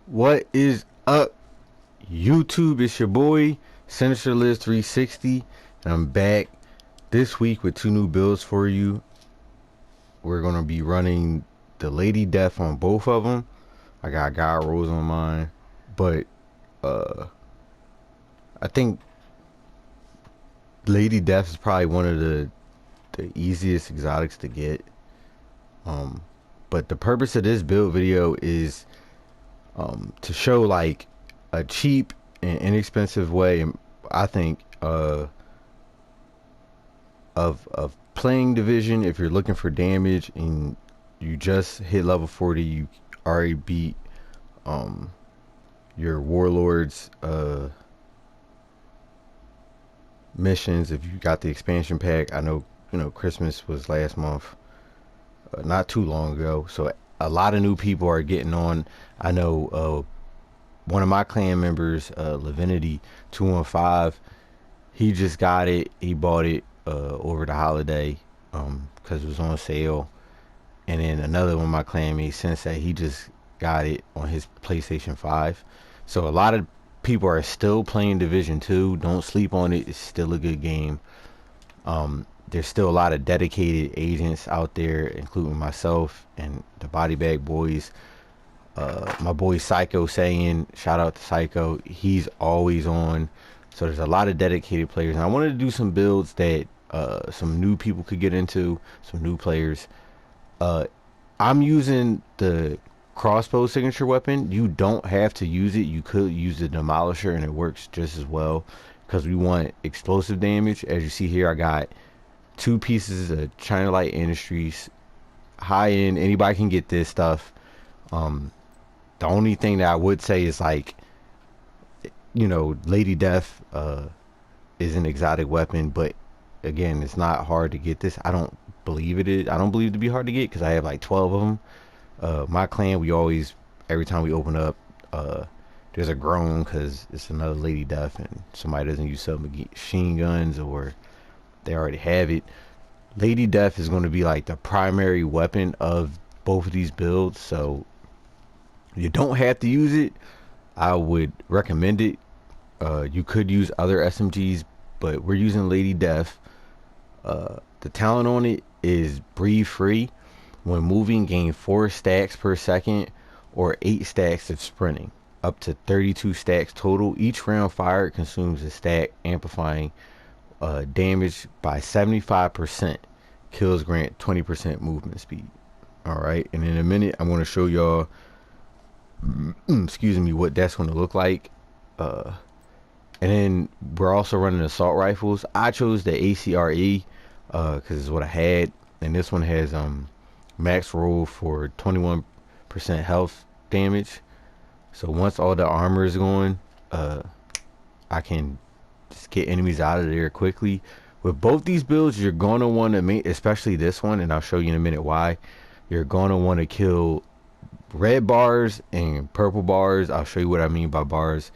What is up, YouTube? It's your boy Sinisterlives360, and I'm back this week with two new builds for you. We're gonna be running the Lady Death on both of them. I got God Rose on mine, but I think Lady Death is probably one of the easiest exotics to get. But the purpose of this build video is to show like a cheap and inexpensive way, I think, of playing division. If you're looking for damage and you just hit level 40, you already beat your Warlords missions. If you got the expansion pack, I know Christmas was last month, not too long ago, so a lot of new people are getting on. I know one of my clan members, Lavinity 215, he just got it. He bought it over the holiday because it was on sale. And then another one of my clanmates, Sensei, he just got it on his PlayStation 5. So a lot of people are still playing Division 2. Don't sleep on it. It's still a good game. There's still a lot of dedicated agents out there, including myself and the Body Bag Boys. My boy Psycho saying, shout out to Psycho, he's always on. So there's a lot of dedicated players, and I wanted to do some builds that some new people could get into, some new players. I'm using the crossbow signature weapon. You don't have to use it. You could use the demolisher and it works just as well, because we want explosive damage. As you see here, I got 2 pieces of China Light Industries, high end. Anybody can get this stuff. The only thing that I would say is, like, Lady Death is an exotic weapon, but again, it's not hard to get this. I don't believe it is. I don't believe it to be hard to get because I have like 12 of them. My clan, we always, every time we open up, there's a groan because it's another Lady Death and somebody doesn't use submachine guns or they already have it. Lady Death is going to be like the primary weapon of both of these builds, so you don't have to use it. I would recommend it. You could use other SMGs, but we're using Lady Death. The talent on it is breathe free. When moving, gain 4 stacks per second or 8 stacks if sprinting, up to 32 stacks total. Each round fired consumes a stack, amplifying damage by 75%. Kills grant 20% movement speed. Alright, and in a minute I'm going to show y'all excuse me, what that's going to look like. And then we're also running assault rifles. I chose the ACRE because it's what I had, and this one has max roll for 21% health damage. So once all the armor is going, I can just get enemies out of there quickly. With both these builds, you're going to want to make, especially this one, and I'll show you in a minute why, you're going to want to kill red bars and purple bars. I'll show you what I mean by bars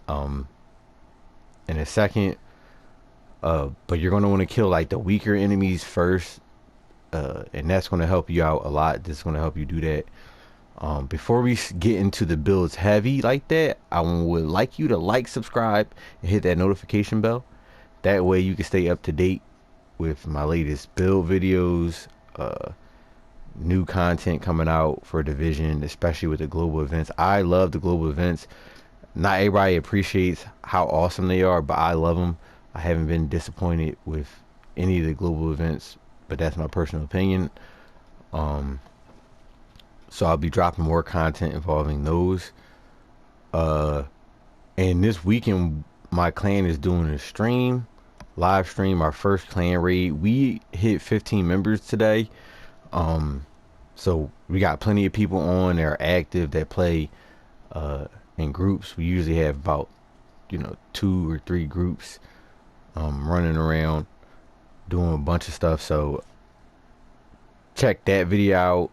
in a second. But you're going to want to kill like the weaker enemies first, and that's going to help you out a lot. This is going to help you do that. Before we get into the builds heavy like that, I would like you to like, subscribe, and hit that notification bell. That way you can stay up to date with my latest build videos, new content coming out for Division, especially with the global events. I love the global events. Not everybody appreciates how awesome they are, but I love them. I haven't been disappointed with any of the global events, but that's my personal opinion. So I'll be dropping more content involving those. And this weekend my clan is doing a live stream, our first clan raid. We hit 15 members today. So we got plenty of people on that are active, that play in groups. We usually have about 2 or 3 groups running around doing a bunch of stuff. So check that video out,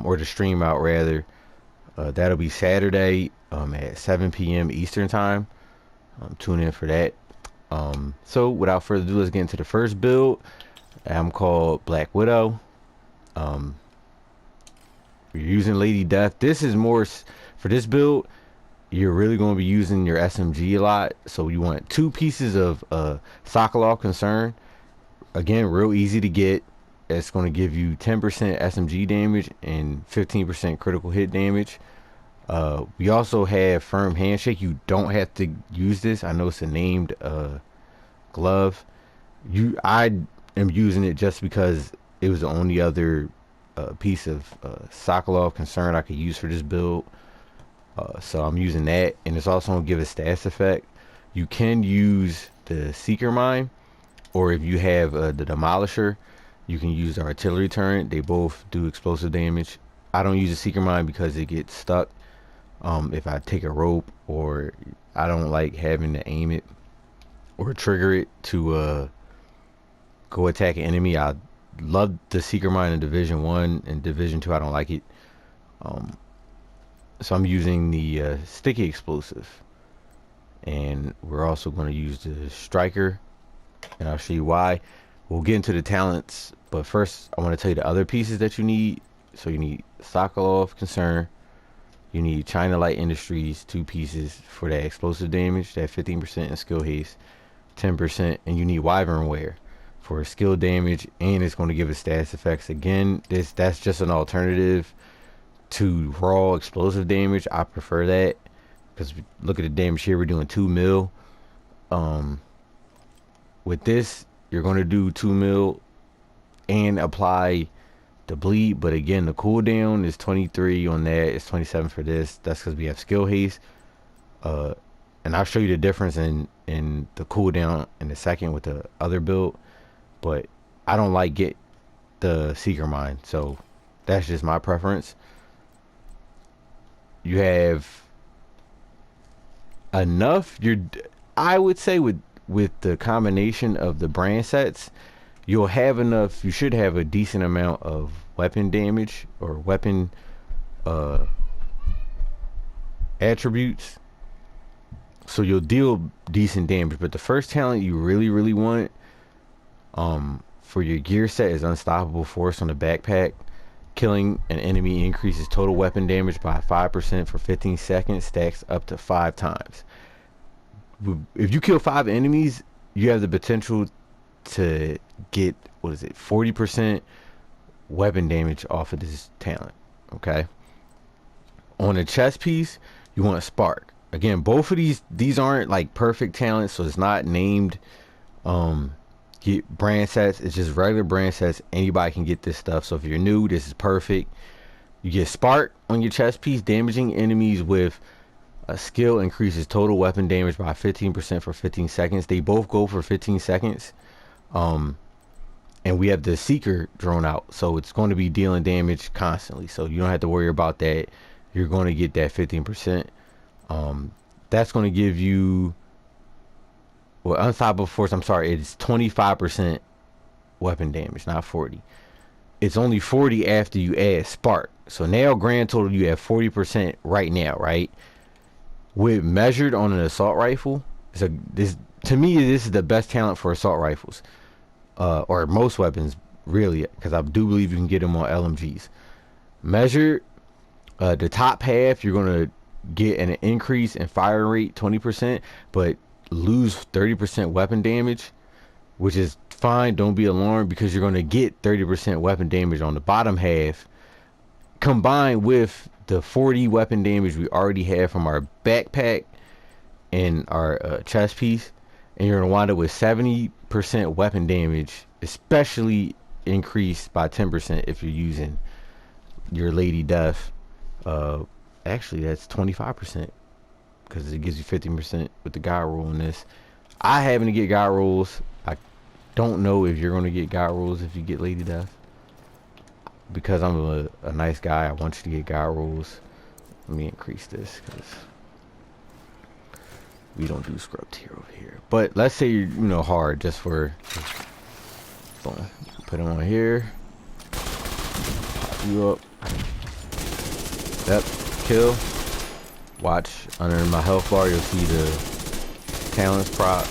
or the stream out rather. That'll be Saturday at 7 p.m. Eastern time. Tune in for that. So without further ado, let's get into the first build. I'm called BLKwidow. You're using Lady Death. This is more for this build. You're really going to be using your SMG a lot, so you want 2 pieces of Sokolov Concern. Again, real easy to get. It's going to give you 10% SMG damage and 15% critical hit damage. We also have Firm Handshake. You don't have to use this. I know it's a named glove. I am using it just because it was the only other piece of Sokolov Concern I could use for this build. So I'm using that, and it's also going to give a status effect. You can use the Seeker Mine, or if you have the Demolisher, you can use the Artillery Turret. They both do explosive damage. I don't use the Seeker Mine because it gets stuck if I take a rope, or I don't like having to aim it or trigger it to go attack an enemy. I love the Seeker Mine in Division 1, and Division 2 I don't like it. So I'm using the Sticky Explosive, and we're also going to use the Striker, and I'll show you why. We'll get into the talents, but first I want to tell you the other pieces that you need. So you need Sokolov Concern, you need China Light Industries, 2 pieces for that explosive damage, that 15% and skill haste, 10%, and you need Wyvern Wear for skill damage, and it's going to give it status effects. Again, that's just an alternative to raw explosive damage. I prefer that because look at the damage here. We're doing 2 mil. With this, you're going to do 2 mil and apply the bleed, but again, the cooldown is 23 on that. It's 27 for this. That's because we have skill haste. And I'll show you the difference in the cooldown in a second with the other build, but I don't like get the Seeker Mine, so that's just my preference. You have enough. I would say with the combination of the brand sets, you'll have enough. You should have a decent amount of weapon damage or weapon attributes, so you'll deal decent damage. But the first talent you really want for your gear set is Unstoppable Force on the backpack. Killing an enemy increases total weapon damage by 5% for 15 seconds, stacks up to 5 times. If you kill 5 enemies, you have the potential to get, 40% weapon damage off of this talent. Okay. On a chest piece, you want a Spark. Again, both of these aren't like perfect talents, so it's not named get brand sets. It's just regular brand sets. Anybody can get this stuff, so if you're new, this is perfect. You get Spark on your chest piece. Damaging enemies with a skill increases total weapon damage by 15% for 15 seconds. They both go for 15 seconds. And we have the Seeker drone out, so it's going to be dealing damage constantly, so you don't have to worry about that. You're going to get that 15%. That's going to give you, well, Unstoppable Force, I'm sorry, it's 25% weapon damage, not 40. It's only 40 after you add Spark. So now grand total you have 40% right now, right? With measured on an assault rifle, to me this is the best talent for assault rifles, or most weapons really, because I do believe you can get them on LMGs. Measured, the top half you're gonna get an increase in fire rate 20%, but lose 30% weapon damage, which is fine. Don't be alarmed, because you're going to get 30% weapon damage on the bottom half, combined with the 40 weapon damage we already have from our backpack and our chest piece, and you're going to wind up with 70% weapon damage, especially increased by 10% if you're using your Lady Death. Actually that's 25%, because it gives you 15% with the God roll in this. I happen to get God rolls. I don't know if you're going to get God rolls if you get Lady Death. Because I'm a nice guy, I want you to get God rolls. Let me increase this, because we don't do scrub tier over here. But let's say you're hard, just for boom. Put them on here. Pop you up. Yep. Kill. Watch under my health bar, you'll see the talents prop.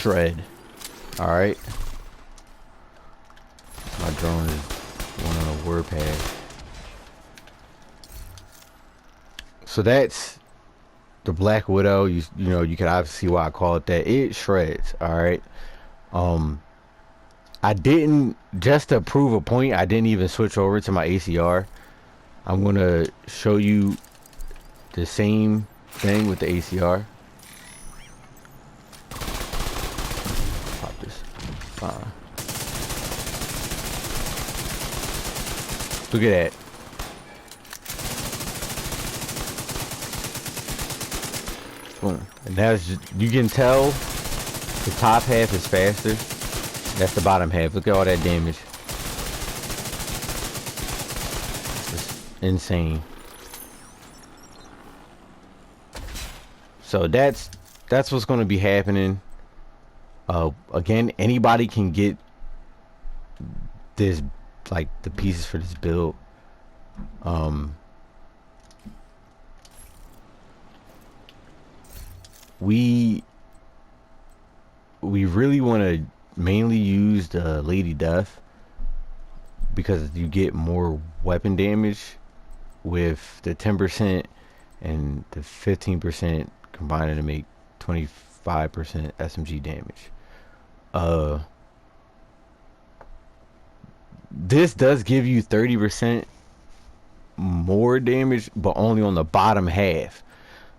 shred. All right. My drone is going on a word pad. So that's the Black Widow. You know, you can obviously see why I call it that. It shreds. All right. I didn't, just to prove a point, I didn't even switch over to my ACR. I'm gonna show you the same thing with the ACR. Pop this. Fine. Look at that. Boom. And that's just, you can tell the top half is faster. That's the bottom half. Look at all that damage. It's insane. So that's what's going to be happening. Again, anybody can get this, like the pieces for this build. We really want to mainly use the Lady Death because you get more weapon damage with the 10% and the 15% combining to make 25% SMG damage. This does give you 30% more damage, but only on the bottom half.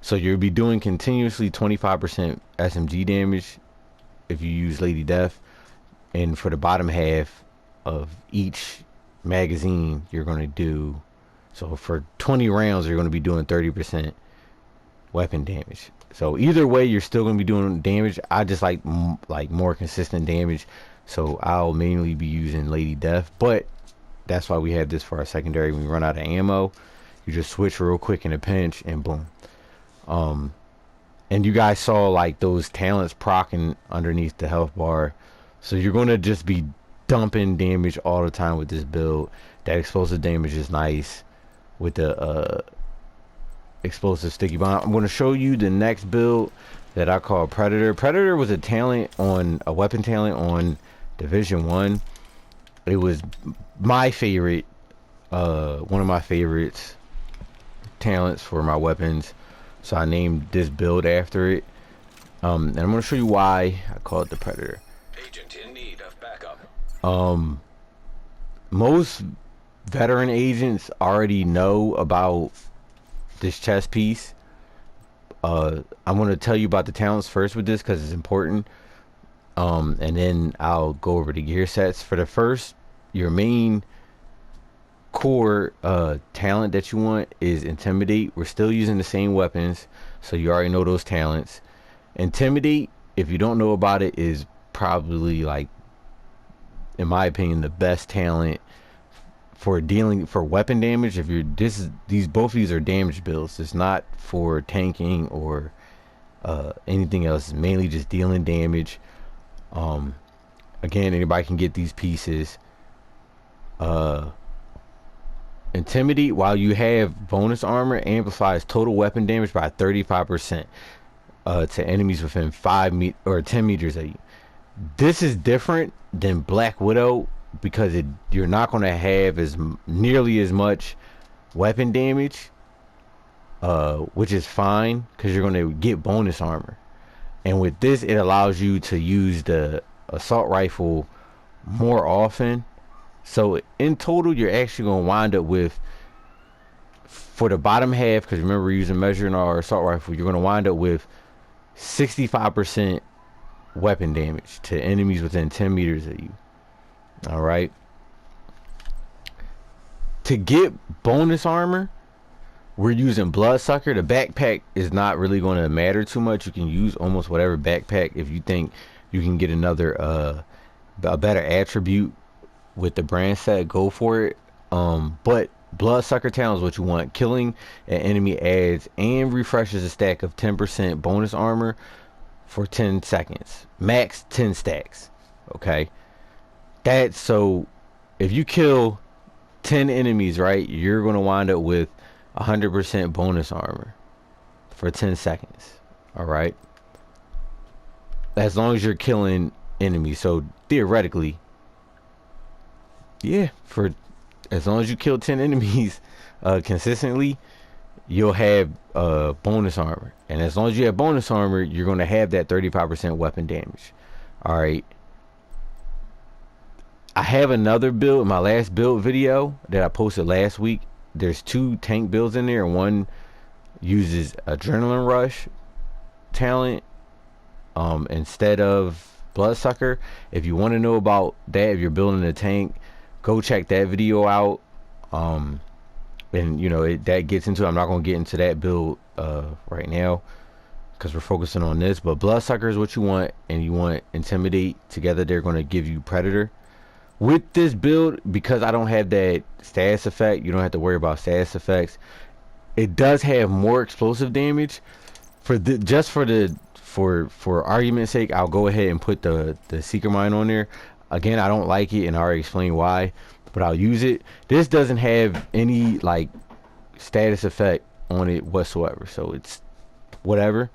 So you'll be doing continuously 25% SMG damage if you use Lady Death, and for the bottom half of each magazine you're going to do, so for 20 rounds you're going to be doing 30% weapon damage. So either way you're still going to be doing damage. I just like more consistent damage, so I'll mainly be using Lady Death, but that's why we have this for our secondary. When we run out of ammo, you just switch real quick in a pinch and boom. And you guys saw like those talents proccing underneath the health bar, so you're going to just be dumping damage all the time with this build. That explosive damage is nice with the explosive sticky bomb. I'm going to show you the next build that I call Predator. Predator was a weapon talent on Division 1. It was my favorite, one of my favorites talents for my weapons, so I named this build after it. And I'm going to show you why I call it the Predator. Agent in need of backup. Most veteran agents already know about this chest piece. I'm going to tell you about the talents first with this because it's important. And then I'll go over the gear sets. For the first, your main core talent that you want is Intimidate. We're still using the same weapons, so you already know those talents. Intimidate, if you don't know about it, is probably, like, in my opinion, the best talent for dealing for weapon damage. If you're both of these are damage builds. It's not for tanking or anything else. It's mainly just dealing damage. Again, anybody can get these pieces. Intimidate, while you have bonus armor, amplifies total weapon damage by 35% to enemies within 5 or 10 meters of you. This is different than Black Widow because you're not going to have nearly as much weapon damage, which is fine because you're going to get bonus armor. And with this, it allows you to use the assault rifle more often. So in total, you're actually going to wind up with, for the bottom half, because remember we're using measuring our assault rifle, you're going to wind up with 65% weapon damage to enemies within 10 meters of you. All right. To get bonus armor, we're using Bloodsucker. The backpack is not really going to matter too much. You can use almost whatever backpack if you think you can get another a better attribute with the brand set, go for it. But Bloodsucker talent is what you want. Killing an enemy adds and refreshes a stack of 10% bonus armor for 10 seconds. Max 10 stacks. Okay. That's so if you kill 10 enemies, right, you're going to wind up with 100% bonus armor for 10 seconds. All right. as long as you're killing enemies. So theoretically, yeah, for as long as you kill 10 enemies consistently, you'll have bonus armor. And as long as you have bonus armor, you're going to have that 35% weapon damage. All right. I have another build, my last build video that I posted last week. There's 2 tank builds in there. One uses Adrenaline Rush talent instead of Bloodsucker. If you want to know about that, if you're building a tank, go check that video out. And you know that gets into, I'm not going to get into that build right now because we're focusing on this, but Bloodsucker is what you want, and you want Intimidate. Together they're going to give you Predator. With this build, because I don't have that status effect, you don't have to worry about status effects. It does have more explosive damage. For argument's sake, I'll go ahead and put the Seeker Mine on there. Again, I don't like it, and I already explained why, but I'll use it. This doesn't have any like status effect on it whatsoever, so it's whatever.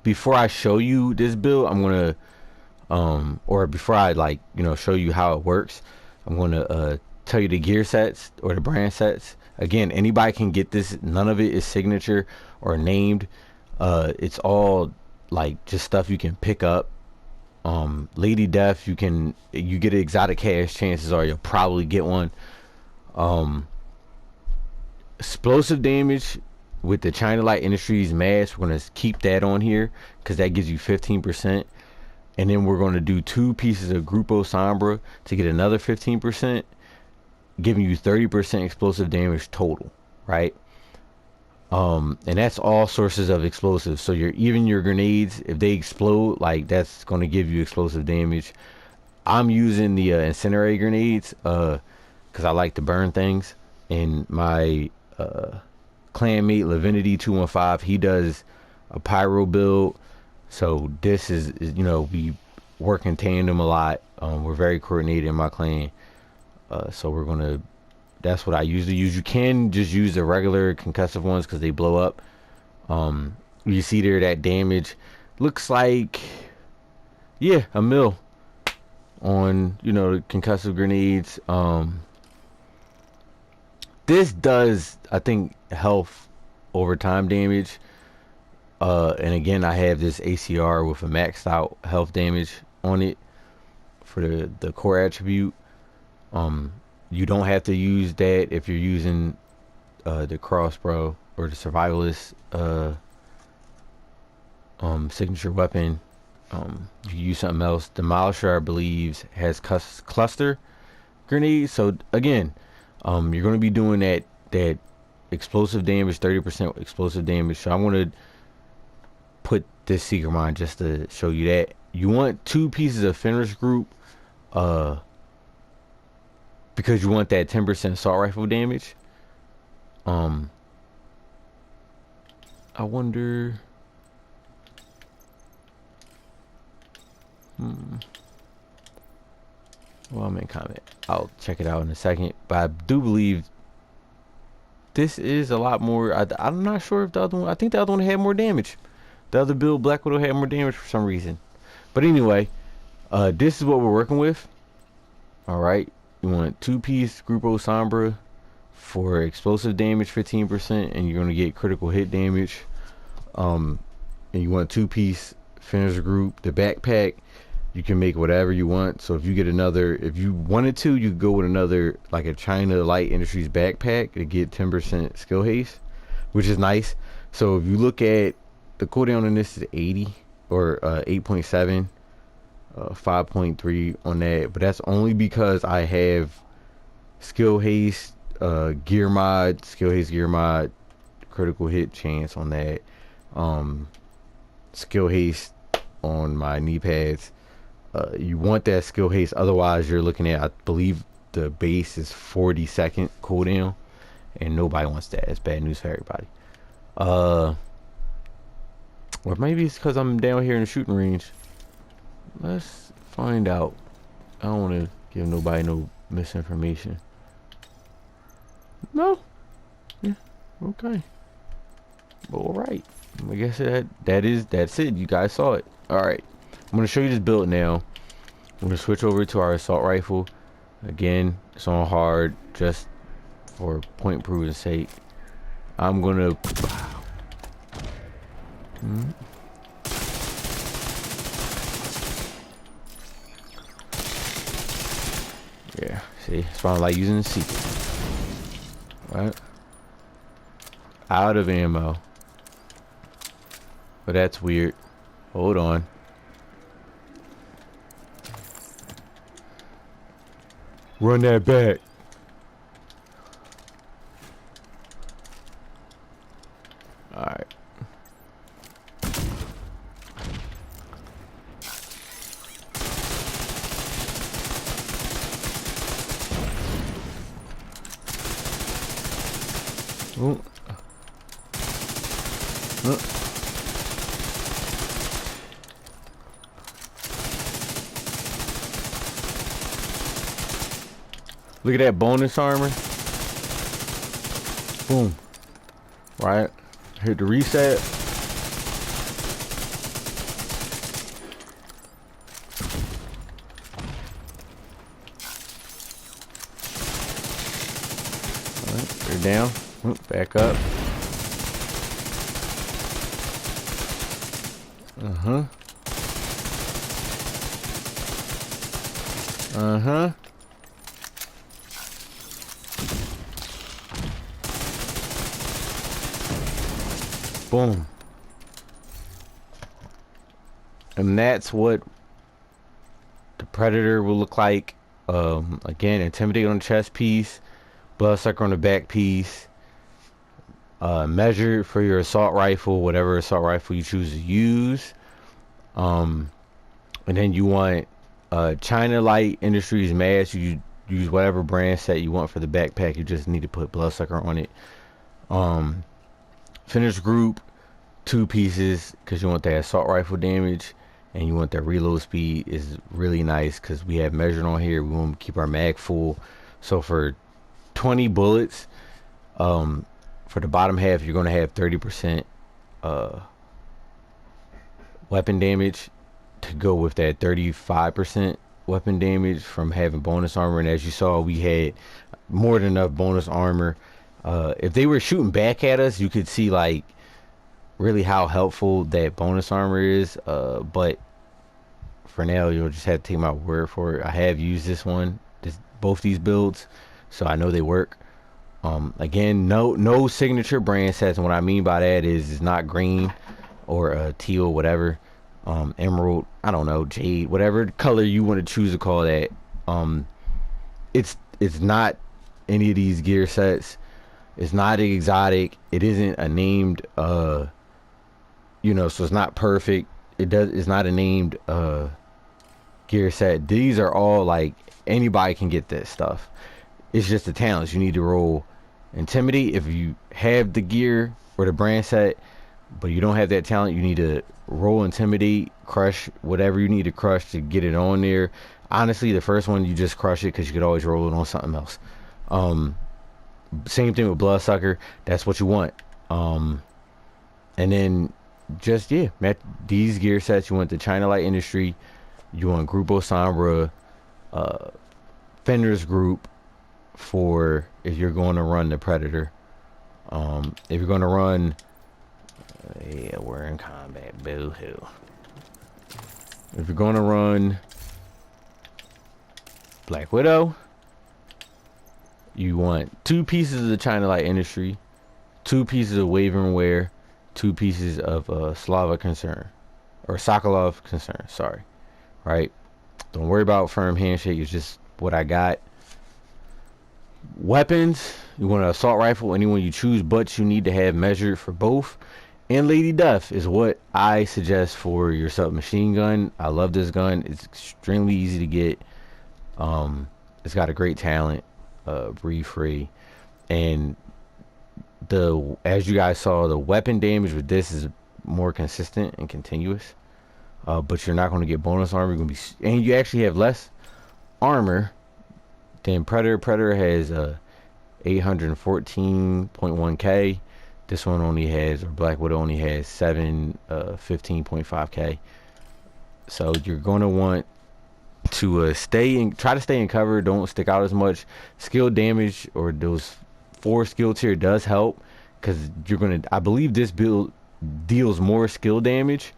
Before I show you this build, I'm gonna or before I like show you how it works, I'm gonna tell you the gear sets or the brand sets. Again, anybody can get this. None of it is signature or named. It's all like just stuff you can pick up. Lady Death, you get an exotic cash, chances are you'll probably get one. Explosive damage with the China Light Industries mask, we're going to keep that on here because that gives you 15%. And then we're going to do 2 pieces of Grupo Sombra to get another 15%, giving you 30% explosive damage total, right? And that's all sources of explosives. So even your grenades, if they explode, like that's going to give you explosive damage. I'm using the incendiary grenades because I like to burn things. And my clanmate Lavinity 215, he does a pyro build. So this is we work in tandem a lot. We're very coordinated in my clan. So that's what I usually use. You can just use the regular concussive ones because they blow up. You see there that damage looks like, yeah, a mil on the concussive grenades. This does, I think, health over time damage. And again, I have this ACR with a maxed out health damage on it for the core attribute. You don't have to use that if you're using the crossbow or the survivalist signature weapon. You use something else. Demolisher, I believe, has cluster grenades. So again, you're going to be doing that explosive damage, 30% explosive damage. So I'm going to put this Seeker Mine just to show you that. You want 2 pieces of Fenris Group because you want that 10% assault rifle damage. I wonder. Well, I'm in comment. I'll check it out in a second. But I do believe this is a lot more. I'm not sure if the other one. I think the other one had more damage. The other build, BLKwidow, had more damage for some reason. But anyway, this is what we're working with. Alright. You want 2-piece Grupo Sombra for explosive damage 15%, and you're going to get critical hit damage. And you want 2-piece Fenris Group. The backpack, you can make whatever you want. So if you get another, if you wanted to, you could go with another, like a China Light Industries backpack to get 10% skill haste, which is nice. So if you look at the cooldown on this is 80 or 8.7, 5.3 on that, but that's only because I have skill haste, gear mod, skill haste gear mod, critical hit chance on that, skill haste on my knee pads. You want that skill haste, otherwise you're looking at, I believe the base is 40-second cooldown, and nobody wants that. It's bad news for everybody. Or maybe it's because I'm down here in the shooting range. Let's find out. I don't want to give nobody no misinformation. No? Yeah, okay. Alright. I guess that's it. You guys saw it. All right, I'm gonna show you this build now. I'm gonna switch over to our assault rifle. Again, it's on hard just for point proving sake. I'm gonna. Yeah, see, it's probably like using the secret. Right? Out of ammo. But that's weird. Hold on. Run that back. Alright. Ooh. Look at that bonus armor. Boom. Right. Hit the reset. Alright, they're down. Back up. Uh-huh. Uh-huh. Boom. And that's what the Predator will look like. Again, Intimidate on the chest piece, Bloodsucker on the back piece, measure for your assault rifle, whatever assault rifle you choose to use. And then you want China Light Industries mask. You use whatever brand set you want for the backpack. You just need to put Bloodsucker on it. Finish group, 2 pieces, because you want that assault rifle damage, and you want that reload speed is really nice because we have measured on here. We want to keep our mag full. So for 20 bullets, for the bottom half, you're going to have 30% weapon damage to go with that 35% weapon damage from having bonus armor. And as you saw, we had more than enough bonus armor. If they were shooting back at us, you could see like really how helpful that bonus armor is. But for now, you'll just have to take my word for it. I have used this one, both these builds, so I know they work. Again, no signature brand sets, and what I mean by that is it's not green or teal, whatever, emerald, I don't know, jade, whatever color you want to choose to call that. It's not any of these gear sets. It's not exotic. It isn't a named so it's not perfect. It's not a named gear set. These are all like anybody can get this stuff. It's just the talents. You need to roll Intimidate if you have the gear or the brand set, but you don't have that talent. You need to roll Intimidate, crush whatever you need to crush to get it on there. Honestly, the first one you just crush it because you could always roll it on something else. Same thing with Bloodsucker. That's what you want. And then just these gear sets. You want the China Light Industry. You want Grupo Sombra, Fender's Group for if you're going to run the Predator. If you're going to run, we're in combat. Boo hoo. If you're going to run Black Widow, you want 2 pieces of the China Light Industry, 2 pieces of Wavering Wear, 2 pieces of Slava Concern, or Sokolov Concern. Sorry, right? Don't worry about firm handshake. It's just what I got. Weapons, you want an assault rifle, anyone you choose, but you need to have measured for both. And Lady Death is what I suggest for your submachine gun. I love this gun. It's extremely easy to get. It's got a great talent, breathe free, and as you guys saw, the weapon damage with this is more consistent and continuous. But you're not going to get bonus armor. You're going to be, and you actually have less armor than Predator. Predator has 814.1k. This one only has, or Black Widow only has 15.5k. So you're going to want to try to stay in cover. Don't stick out as much. Skill damage, or those 4 skill tier, does help, because you're gonna, I believe this build deals more skill damage.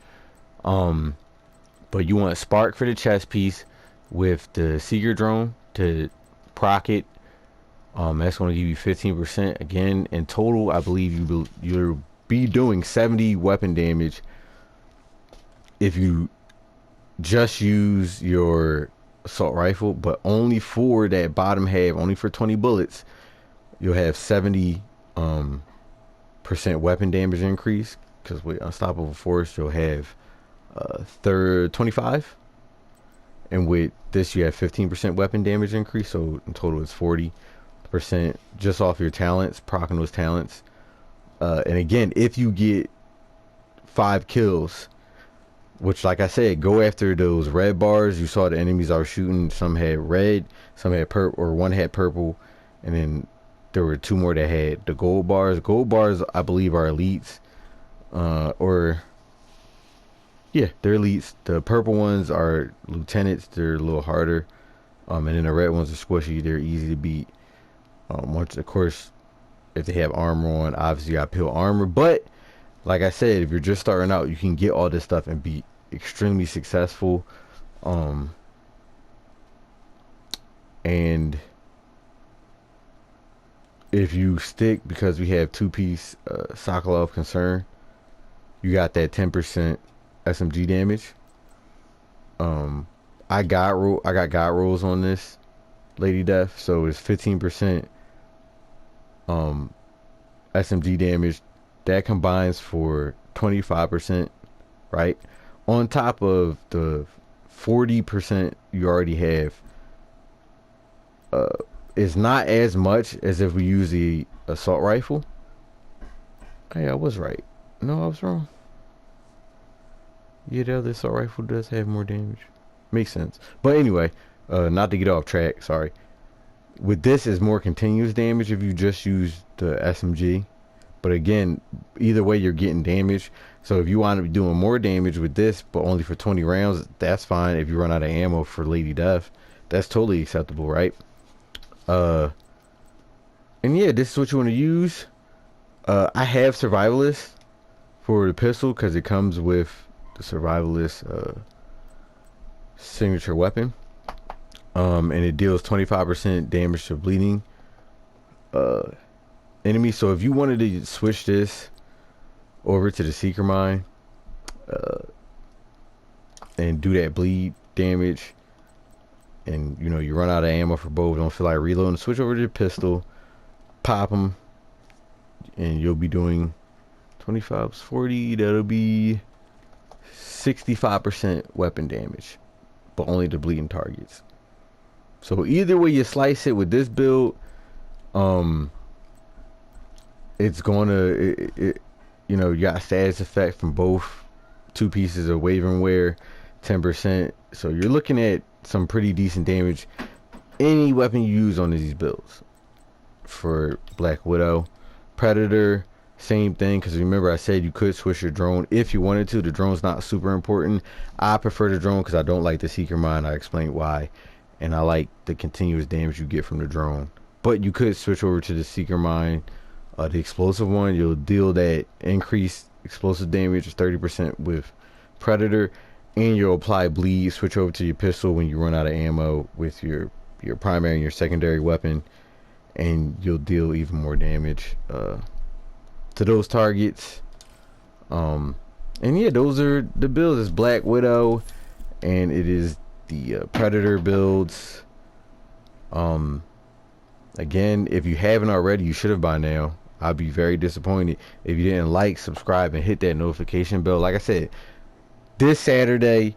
But you want Spark for the chest piece with the Seeker drone to proc it. That's going to give you 15%. Again, in total, I believe you'll be doing 70 weapon damage if you just use your assault rifle, but only for that bottom half, only for 20 bullets, you'll have 70 percent weapon damage increase, because with Unstoppable Force you'll have 25, and with this you have 15% weapon damage increase, so in total it's 40% just off your talents, proccing those talents. And again, if you get 5 kills, which, like I said, go after those red bars. You saw the enemies I was shooting, some had red, some had purple, or one had purple, and then there were 2 more that had the gold bars. Gold bars, I believe, are elites, or yeah, they're elites. The purple ones are lieutenants. They're a little harder, and then the red ones are squishy. They're easy to beat. Once, of course, if they have armor on, obviously I peel armor. But like I said, if you're just starting out, you can get all this stuff and be extremely successful. And if you stick, because we have 2-piece Sokolov Concern, you got that 10% SMG damage. I got God rolls on this Lady Death, so it's 15% SMG damage. That combines for 25%, right? On top of the 40% you already have. It's not as much as if we use the assault rifle. Hey, I was right. No, I was wrong. Yeah, the other assault rifle does have more damage. Makes sense. But anyway, not to get off track, sorry. With this, is more continuous damage if you just use the SMG. But again, either way, you're getting damage. So if you want to be doing more damage with this, but only for 20 rounds, that's fine. If you run out of ammo for Lady Death, that's totally acceptable, right? And yeah, this is what you want to use. I have Survivalist for the pistol, because it comes with the Survivalist signature weapon. And it deals 25% damage to bleeding enemy. So if you wanted to switch this over to the Seeker Mine and do that bleed damage, and you know you run out of ammo for both, don't feel like reloading, switch over to the pistol, pop them, and you'll be doing 25 40, that'll be 65% weapon damage, but only to bleeding targets. So either way you slice it with this build, it's gonna, you know, you got status effect from both 2 pieces of wave and wear, 10%. So you're looking at some pretty decent damage any weapon you use on these builds. For Black Widow, Predator, same thing, because remember I said you could switch your drone if you wanted to. The drone's not super important. I prefer the drone because I don't like the Seeker Mine. I explained why, and I like the continuous damage you get from the drone. But you could switch over to the Seeker Mine, the explosive one. You'll deal that increased explosive damage 30% with Predator, and you'll apply bleed. Switch over to your pistol when you run out of ammo with your primary and your secondary weapon, and you'll deal even more damage to those targets. And yeah, those are the builds. It's Black Widow, and it is the Predator builds. Again, if you haven't already, you should have by now. I'd be very disappointed if you didn't like, subscribe, and hit that notification bell. Like I said, this Saturday,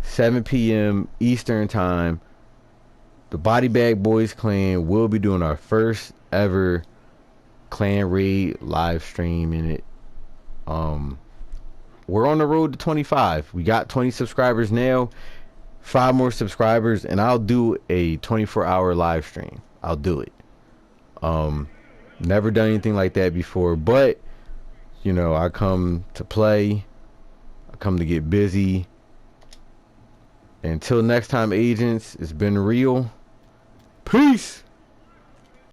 7 p.m. Eastern time, the Body Bag Boys clan will be doing our first ever clan raid live stream in it. We're on the road to 25. We got 20 subscribers now, 5 more subscribers, and I'll do a 24-hour live stream. I'll do it. Never done anything like that before, but You know, I come to play. I come to get busy. Until next time, agents, it's been real. Peace.